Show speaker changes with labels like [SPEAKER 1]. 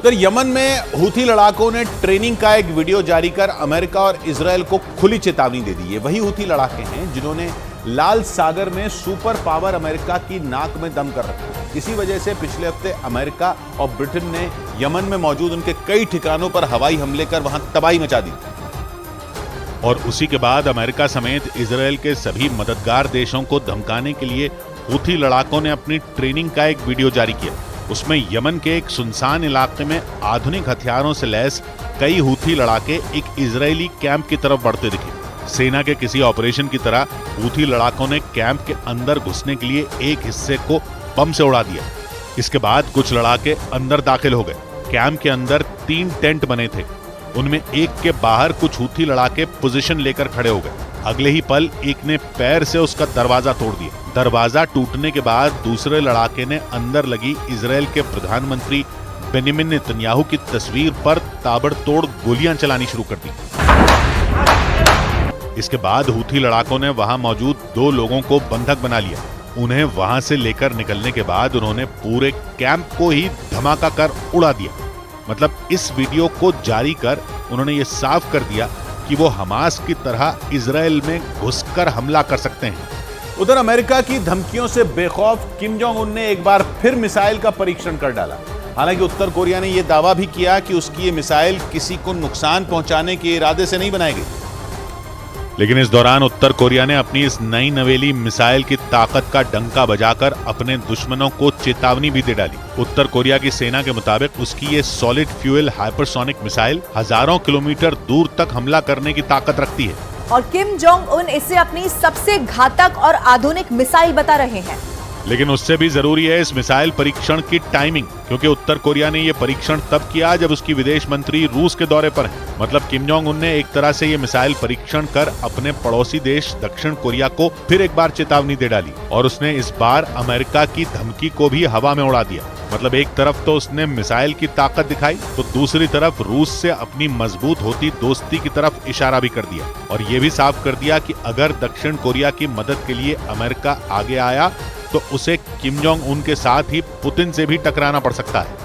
[SPEAKER 1] तो यमन में हूथी लड़ाकों ने ट्रेनिंग का एक वीडियो जारी कर अमेरिका और इजरायल को खुली चेतावनी दे दी है। वही हूथी लड़ाके हैं जिन्होंने लाल सागर में सुपर पावर अमेरिका की नाक में दम कर रखा। इसी वजह से पिछले हफ्ते अमेरिका और ब्रिटेन ने यमन में मौजूद उनके कई ठिकानों पर हवाई हमले कर वहां तबाही मचा दी।
[SPEAKER 2] और उसी के बाद अमेरिका समेत इजरायल के सभी मददगार देशों को धमकाने के लिए हूथी लड़ाकों ने अपनी ट्रेनिंग का एक वीडियो जारी किया। उसमें यमन के एक सुनसान इलाके में आधुनिक हथियारों से लैस कई हूथी लड़ाके एक इजरायली कैंप की तरफ बढ़ते दिखे। सेना के किसी ऑपरेशन की तरह हूथी लड़ाकों ने कैंप के अंदर घुसने के लिए एक हिस्से को बम से उड़ा दिया। इसके बाद कुछ लड़ाके अंदर दाखिल हो गए। कैंप के अंदर 3 टेंट बने थे, उनमें एक के बाहर कुछ हूथी लड़ाके पोजीशन लेकर खड़े हो गए। अगले ही पल एक ने पैर से उसका दरवाजा तोड़ दिया। दरवाजा टूटने के बाद दूसरे लड़ाके ने अंदर लगी इजरायल के प्रधानमंत्री बेंजामिन नेतन्याहू की तस्वीर पर ताबड़तोड़ गोलियां चलानी शुरू कर दी। इसके बाद हूथी लड़ाकों ने वहां मौजूद 2 लोगों को बंधक बना लिया। उन्हें वहां से लेकर निकलने के बाद उन्होंने पूरे कैंप को ही धमाका कर उड़ा दिया। मतलब इस वीडियो को जारी कर उन्होंने ये साफ कर दिया कि वो हमास की तरह इजरायल में घुसकर हमला कर सकते हैं।
[SPEAKER 1] उधर अमेरिका की धमकियों से बेखौफ किम जोंग उन ने एक बार फिर मिसाइल का परीक्षण कर डाला। हालांकि उत्तर कोरिया ने यह दावा भी किया कि उसकी ये मिसाइल किसी को नुकसान पहुंचाने के इरादे से नहीं बनाई गई।
[SPEAKER 2] लेकिन इस दौरान उत्तर कोरिया ने अपनी इस नई नवेली मिसाइल की ताकत का डंका बजाकर अपने दुश्मनों को चेतावनी भी दे डाली। उत्तर कोरिया की सेना के मुताबिक उसकी ये सॉलिड फ्यूल हाइपरसोनिक मिसाइल हजारों किलोमीटर दूर तक हमला करने की ताकत रखती है।
[SPEAKER 3] और किम जोंग उन इसे अपनी सबसे घातक और आधुनिक मिसाइल बता रहे हैं।
[SPEAKER 2] लेकिन उससे भी जरूरी है इस मिसाइल परीक्षण की टाइमिंग, क्योंकि उत्तर कोरिया ने यह परीक्षण तब किया जब उसकी विदेश मंत्री रूस के दौरे पर हैं। मतलब किम जोंग उन ने एक तरह से यह मिसाइल परीक्षण कर अपने पड़ोसी देश दक्षिण कोरिया को फिर एक बार चेतावनी दे डाली। और उसने इस बार अमेरिका की धमकी को भी हवा में उड़ा दिया। मतलब एक तरफ तो उसने मिसाइल की ताकत दिखाई, तो दूसरी तरफ रूस से अपनी मजबूत होती दोस्ती की तरफ इशारा भी कर दिया। और ये भी साफ कर दिया कि अगर दक्षिण कोरिया की मदद के लिए अमेरिका आगे आया तो उसे किम जोंग उन के साथ ही पुतिन से भी टकराना पड़ सकता है।